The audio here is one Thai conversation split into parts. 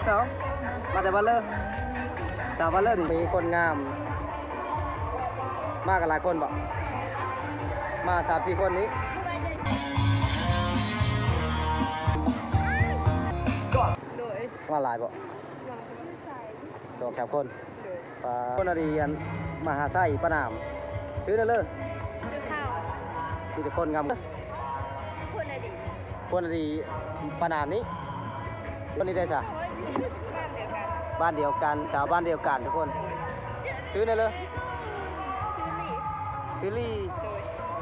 สาวมาแต่บ้านเลยสาวบ้านเลยมีคนงามมากันหลายคนบ่มา3-4 คนนี้มาหลายบ่2-3 คนคนอดีตมหาไส้ประนามซื้อได้เลยซื้อข้าวมีแต่คนงามคนอดีตประนามนี้คนนี้ได้จ้ะบ้านเดียวกันสาวบ้านเดียวกันทุกคนซื้อได้เลยซื้อลี่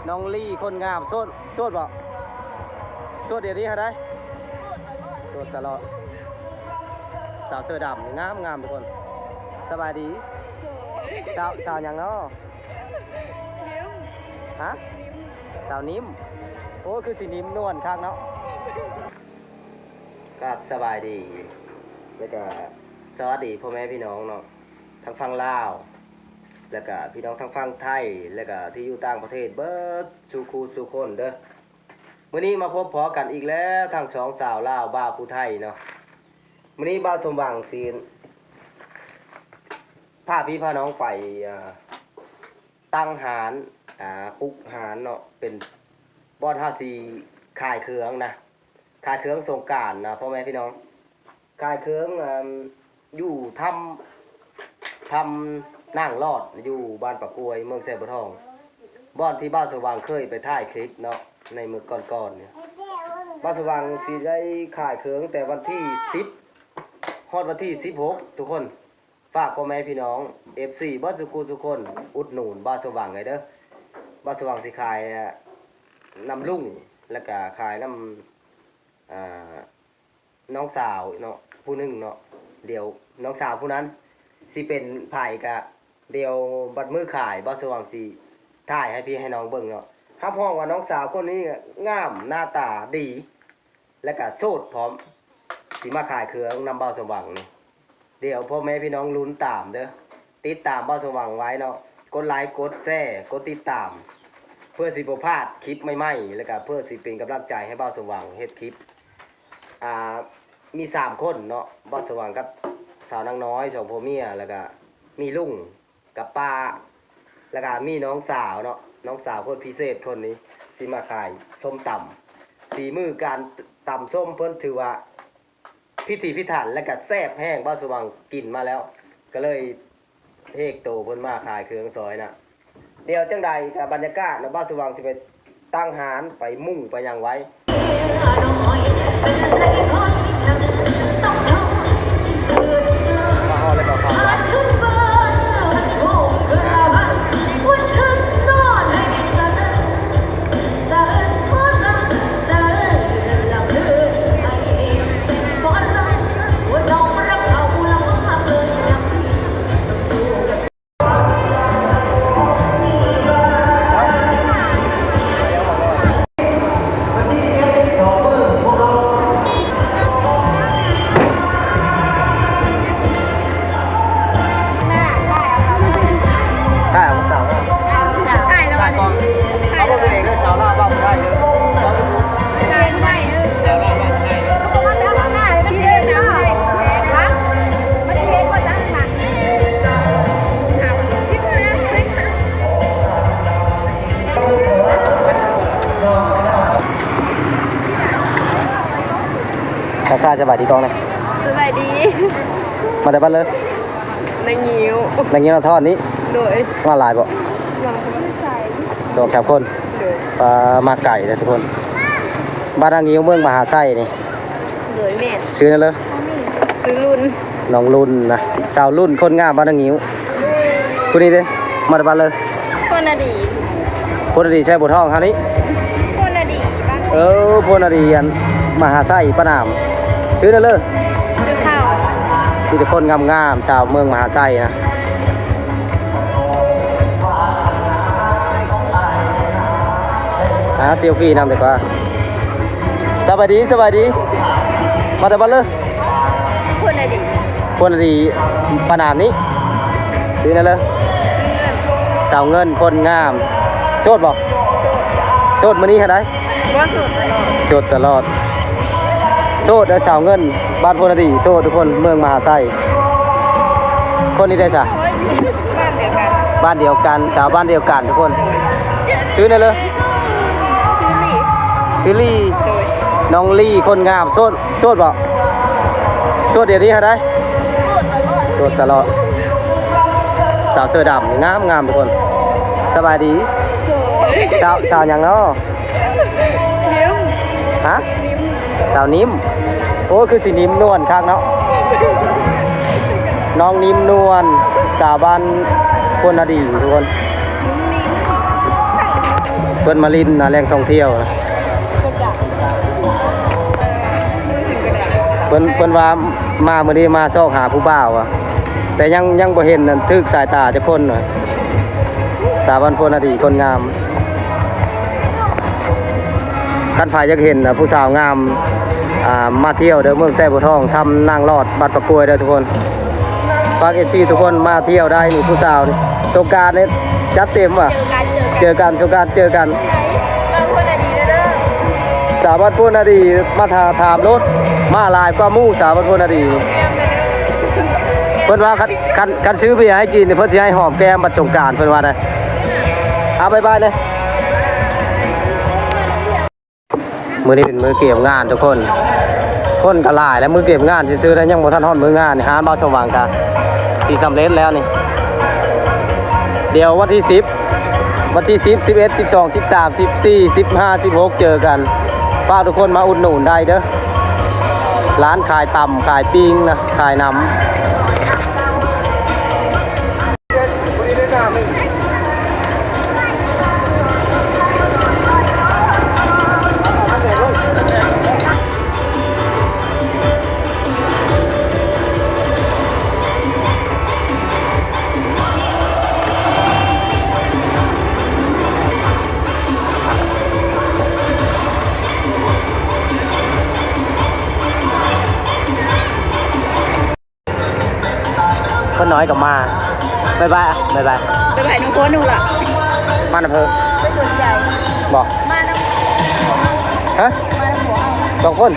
น้องลี่คนงามโสดบ่โสดเดี๋ยวนี้ฮะได้โสดตลอดสาวเสื้อดำนี่งามทุกคนสบายดีสาวอย่างเนาะฮะสาวนิ่มโอ้คือสีนิ่มนวลข้างเนาะครับสบายดีแล้วก็สวัสดีพ่อแม่พี่น้องเนาะทั้งฝั่งลาวแล้วก็พี่น้องทั้งฝั่งไทยแล้วก็ที่อยู่ต่างประเทศเบิดสู่คู่สู่คนเด้อมื้อนี้มาพบพอกันอีกแล้วทั้ง2สาวลาวบ่าวผู้ไทยเนาะมื้อนี้บ่าวสมหวังสิพาพี่พาน้องไปตั้งหารปุกหารเนาะเป็นบ่อน5 4ขายเครื่องนะขายเครื่องสงกรานต์นะพ่อแม่พี่น้องขายเครื่องอยู่ทำนั่งรอดอยู่บ้านปะกวยเมืองแสนบ่ทองบ่อนที่บ้านสว่างเคยไปถ่ายคลิปเนาะในมื้อก่อนๆเนี่ยบ้านสว่างสิได้ขายเครื่องแต่วันที่10ฮอดวันที่16ทุกคนฝากพ่อแม่พี่น้อง FC บ้านสุขุสุคนอุดหนุนบ้านสว่างไงเด้อบ้านสว่างสิขายน้ำลุ่งแล้วก็ขายน้ำน้องสาวเนาะผู้หนึงเนาะเดี๋ยวน้องสาวผู้นั้นสิเป็นไผ่กะเดี๋ยวบัดมือขายบ้านสว่างสิถ่ายให้พี่ให้น้องเบิ่งเนาะถ้าพ้องว่าน้องสาวคนนี้งามหน้าตาดีและก็โสดพร้อมสิมาขายเครื่องนำบ้านสว่างนี่เดี๋ยวพ่อแม่พี่น้องลุ้นตามเด้อติดตามบ้านสว่างไว้เนาะกดไลค์กดแชร์กดติดตามเพื่อสิบ่พลาดคลิปใหม่ๆแล้วก็เพื่อสิเป็นกำลังใจให้บ้านสว่างเฮ็ดคลิปมี3 คนเนาะบ้านสว่างกับสาวนางน้อย2ผัวเมียแล้วก็มีลุงกับป้าแล้วก็มีน้องสาวเนาะน้องสาวคนพิเศษคนนี้สิมาขายส้มตำสีมือการตำส้มเพิ่นถือว่าพิถีพิถันและก็แซ่บแห้งบ้านสว่างกินมาแล้วก็เลยเฮกโตเพิ่นมาขายเครื่องซอยน่ะเดี๋ยวจังใดกับบรรยากาศนะบ้านสว่างสิไปตั้งหารไปมุ่งไปยังไว้มาฮอเลยก็ฟังว่าข้าสบายดีกองเลยสบายดีมาแต่บ้านเลยนางงิ้วทอดนี้โดยมาหลายบ่2-3 คนมาไก่เลยทุกคนบ้านนางงิ้วเมืองมหาไส้นี่โดยแม่ชื่อนั่นเลยชื่อรุ่นน้องรุ่นนะสาวรุ่นคนงามบ้านนางงิ้วคนนี้เด้มาแต่บ้านเลยคนอดีตใช่บทห้องคราวนี้คนอดีตบ้านคนอดีตมหาไส้ประนามซื้อได้เลยซื้อข้าวมีแต่คนงามๆชาวเมืองมหาไส้นะเซลฟี่นำดีกว่าสบายดีมาแต่บ้านเลยคนอดีตประนามนี้ซื้อได้เลยสาวเงินคนงามโสดบ่โสดมื้อนี้ฮะได้ว่าโสดตลอด โซดสาวเงินบ้านพลดีโซดทุกคนเมืองมหาไส้คนนี้ได้จ้ะ บ้านเดียวกัน บ้านเดียวกันสาวบ้านเดียวกันทุกคนซื้อได้เลย ชื่อหลี ซื้อลี่ โดย น้องลี่คนงามโซดบ่โซดเดี๋ยวนี้ฮะได้โซดตลอดสาวเสื้อดำนี่งามทุกคนสบายดีสาวหยังเนาะ นิ้ว ฮะสาวนิ่มโอ้คือสีนิ่มนวลคักเนาะน้องนิ่มนวลสาวบ้านคนอดีทุกคนเพิ่นมาลินนะแหล่งท่องเที่ยวนะ กระดาษถึงกระดาษ เพิ่นว่ามามื้อนี้มาซอกหาผู้บ่าวอะแต่ยังบ่เห็นนั่นทึกสายตาจักคนหน่อยสาวบ้านคนอดีคนงามคันพายอยากเห็นนะผู้สาวงามมาเที่ยวเด้อเมืองแซ่บัวทองทำนางรอดบัดประกวยเด้อทุกคนฝาก FC ทุกคนมาเที่ยวได้นี่ผู้สาวนี่สงกรานต์นี่จัดเต็มว่ะ เจอกัน สงกรานต์เจอกัน บางคนอดีเด้อ สาวบ้านพูนอดีมาถามรถมาหลายกว่าหมู่สาวบ้านพูนอดี เตรียมเลยเด้อ เพิ่นว่าคันซื้อเบียร์ให้กินนี่เพิ่นสิให้หอมแก้มบัดสงกรานต์เพิ่นว่าได้เอาบ๊ายบายเด้มื้อนี้เป็นมื้อเก็บงานทุกคนคนก็หลายแล้วมื้อเก็บงานซื่อๆแล้วยังบ่ทันฮอดมื้องานนี่หาบ่สว่างกะสิสำเร็จแล้วนี่เดี๋ยววันที่10วันที่10 11 12 13 14 15 16เจอกันฝากทุกคนมาอุดหนุนได้เด้อร้านขายตำขายปิ้งนะขายน้ำคนน้อยกับมาบ๊ายบายอะบ๊ายบาย ไปถ่ายน้องโค้ดหนูล่ะ มานะเพิ่ม ไม่สนใจ บอก มาน้ำ ฮะ มาน้ำหัวเอา สองคน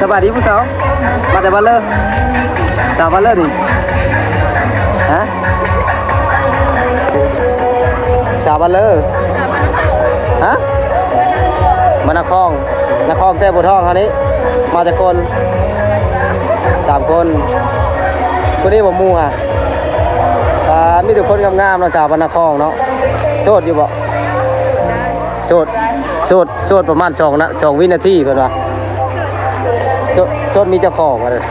สบายดีผู้สาวมาแต่บ้านเลอสาวบ้านเลอดิฮะสาวบ้านเลอฮะมานครแซ่บัวทองคราวนี้มาแต่คน3คนคนนี้บ่มู่อ่ะมีแต่คนงามๆเนาะสาวบ้านนครเนาะโสดอยู่บ่โสดประมาณ2วินาทีเพิ่นว่าโซนมีเจ้าของมาเลย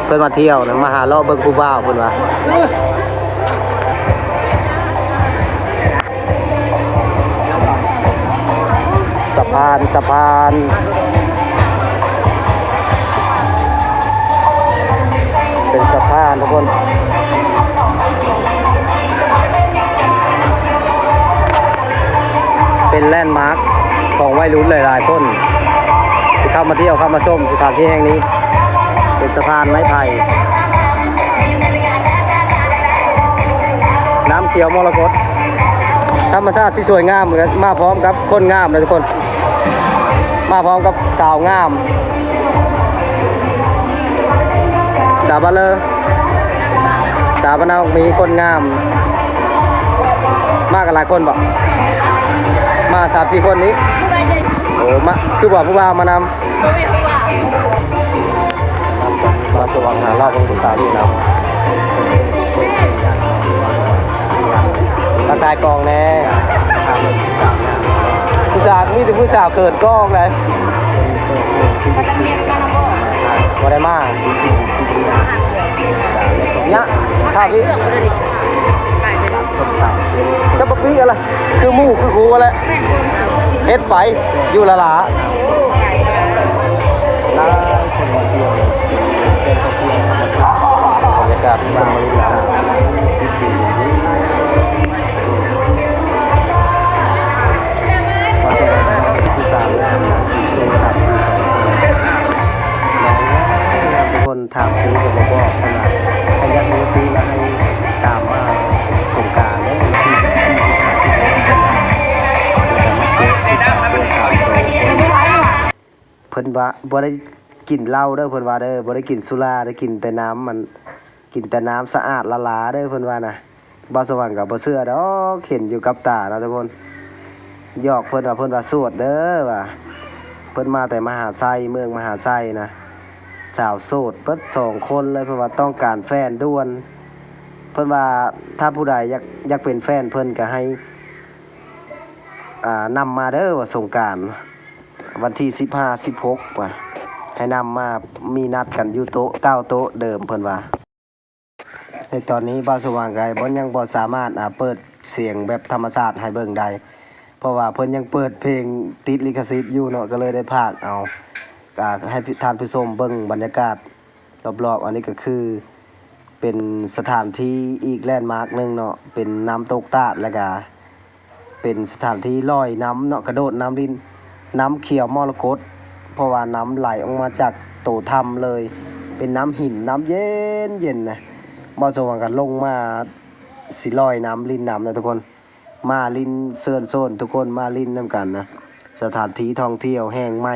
เพิ่นมาเที่ยวนะมาหาเลาะเบิ่งผู้บ่าวเพิ่นว่าสะพานเป็นสะพานทุกคนเป็นแลนด์มาร์คของวัยรุ่นหลายๆคนที่เข้ามาเที่ยวเข้ามาชมสถานที่แห่งนี้เป็นสะพานไม้ไผ่น้ำเขียวมรกตธรรมชาติที่สวยงามมาพร้อมกับคนงามเลยทุกคนมาพร้อมกับสาวงามสาวบาเลอสาวบานามีคนงามมากันหลายคนบอกมา3-4 คนนี้โอ้มาคือบอกผู้บ่าวมานำมาสว่างหารอบของสุสานีเราตะกายกองแน่ผู้สาวมีแต่ผู้สาวเกิดกองเลยมาได้มาก การและทุกอย่าง ถ่ายเรื่องมาเลยดิไปไปดิ ส้มตำเจ๊จะบ่ปีอะไรคือหมู่คือครูแหละ แม่นคนเอา เฮ็ดไปอยู่ละหลา โอ้ไก่ก็ หลายคนมาเที่ยวเป็นท่องเที่ยวธรรมศาสตร์บรรยากาศบ้านมะลิสาที่ดีมาสมัยที่สามที่สูงตัดที่สองทุกคนถามซื้อกับบอกว่าให้ยักรู้ซื้อแล้วให้ตามมาสงกรานต์ที่14 15 16แล้วก็มาเจอที่สามเสื้อขาวโซ่เพิ่นว่าบ่ได้กินเหล้าเด้อเพิ่นว่าเด้อบ่ได้กินสุราได้กินแต่น้ำมันกินแต่น้ำสะอาดละลาเด้อเพิ่นว่านะบ่สว่างก็บ่เชื่อดอกเห็นอยู่กับตาเนาะทุกคนหยอกเพิ่นว่าโสดเด้อว่าเพิ่นมาแต่มหาไซเมืองมหาไซนะสาวโสดเบิด2 คนเลยเพิ่นว่าต้องการแฟนด่วนเพิ่นว่าถ้าผู้ใดอยากเป็นแฟนเพิ่นก็ให้นำมาเด้อว่าสงกรานต์วันที่15 16ว่าให้นำมามีนัดกันอยู่โต๊ะ9โต๊ะเดิมเพิ่นว่าในตอนนี้บ่าวสว่างก็ยังบ่สามารถเปิดเสียงแบบธรรมชาติให้เบิ่งได้เพราะว่าเพิ่นยังเปิดเพลงติดลิขสิทธิ์อยู่เนาะก็เลยได้พากเอาให้ท่านผู้ชมเบิ่งบรรยากาศรอบๆอันนี้ก็คือเป็นสถานที่อีกแลนด์มาร์คนึงเนาะเป็นน้ำตกตาดแล้วก็เป็นสถานที่ลอยน้ำเนาะกระโดดน้ำลิ้นน้ำเขียวมรกตเพราะว่าน้ำไหลออกมาจากโตถ้ำเลยเป็นน้ำหินน้ำเย็นเย็นนะบ่สว่างกันลงมาสิลอยน้ำลิ้นน้ำนะทุกคนมาลิ้นเซินโซนทุกคนมาลิ้นน้ำกันนะสถานที่ท่องเที่ยวแห้งไหม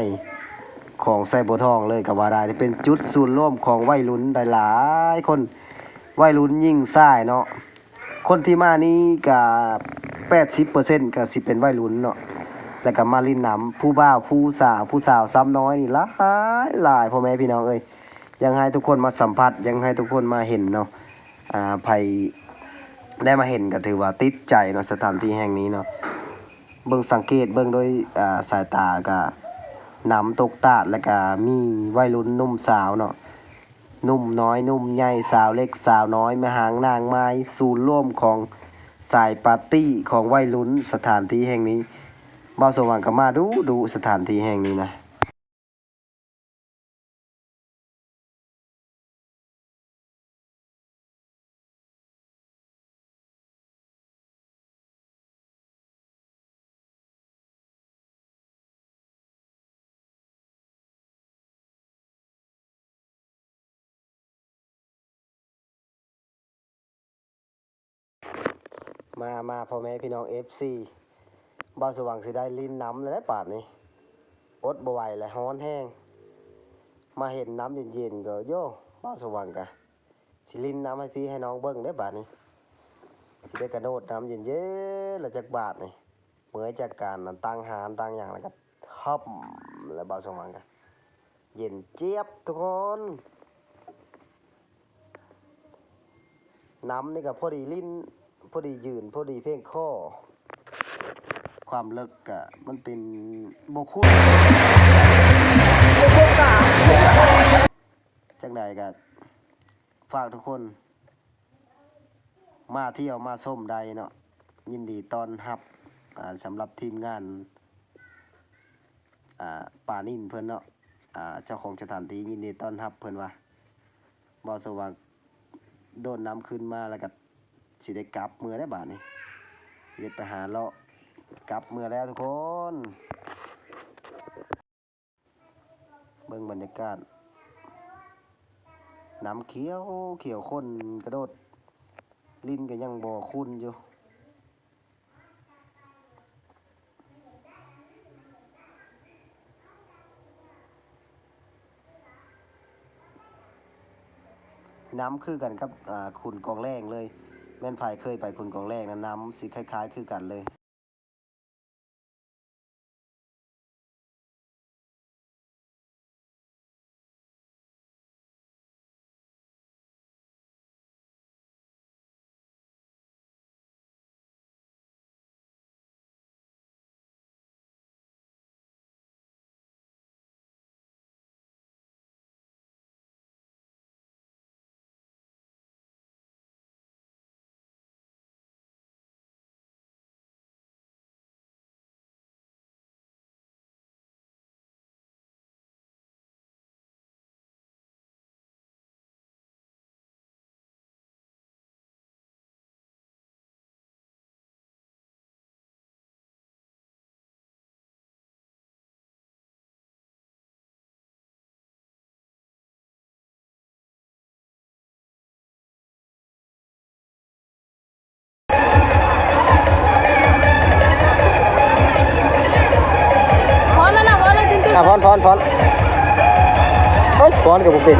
ของไซโบทองเลยกับว่าได้เป็นจุดศูนย์รวมของวัยรุ่นได้หลายคนวัยรุ่นยิ่งซ่ายเนาะคนที่มานี้ก็80%ก็สิเป็นวัยรุ่นเนาะแล้วก็มาลิ้นน้ำผู้บ่าวผู้สาวซ้ำน้อยนี่หลายพ่อแม่พี่น้องเอ้ยยังให้ทุกคนมาสัมผัสยังให้ทุกคนมาเห็นเนาะไผได้มาเห็นก็ถือว่าติดใจเนาะสถานที่แห่งนี้เนาะเบิ่งสังเกตเบิ่งโดยสายตาก็น้ำตกตาดแล้วก็มีวัยรุ่นหนุ่มสาวเนาะหนุ่มน้อยหนุ่มใหญ่สาวเล็กสาวน้อยแม่หางนางไม้ศูนย์รวมของสายปาร์ตี้ของวัยรุ่นสถานที่แห่งนี้บ่าวสว่างก็มาดูสถานที่แห่งนี้นะมาพ่อแม่พี่น้อง FC บ่าวสว่างสิได้ลิ้นน้ำแล้วป่านนี้อดบ่ไหวแล้วร้อนแห้งมาเห็นน้ำเย็นๆก็โย่บ่าวสว่างก็สิลิ้นน้ำให้พี่ให้น้องเบิ่งได้ป่านนี้สิได้กระโดดน้ำเย็นๆแล้วจักบาทนี่เมื่อยจากการตั้งหารตั้งอย่างแล้วก็ทับแล้วบ่าวสว่างก็เย็นเจี๊ยบทุกคนน้ำนี่ก็พอดีลิ้นพอดียืนพอดีเพ่งข้อความลึกก็มันเป็นบ่คุ้นจังใดก็ฝากทุกคนมาเที่ยวมาชมใดเนาะยินดีต้อนรับสำหรับทีมงานป่านิ่นเพิ่นเนาะเจ้าของสถานที่ยินดีต้อนรับเพิ่นว่าบ่สว่างโดนน้ำขึ้นมาแล้วก็สิได้กลับเมื่อได้บาดนี้สิได้ไปหาเลาะกลับเมื่อแล้วทุกคนเบิ่งบรรยากาศน้ำเขียวข้นกระโดดลิ้นก็ยังบ่คุ้นอยู่น้ำคือกันครับขุนกองแรงเลยแม่นไผเคยไปขุนกองแรงนะน้ำสิคล้ายๆคือกันเลย พรเฮ้ยพรกับผมเป็น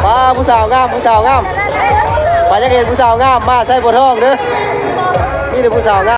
มาผู้สาวงามมาจะเห็นผู้สาวงามมาใส่บัวทองเด้อนี่เลยผู้สาวงาม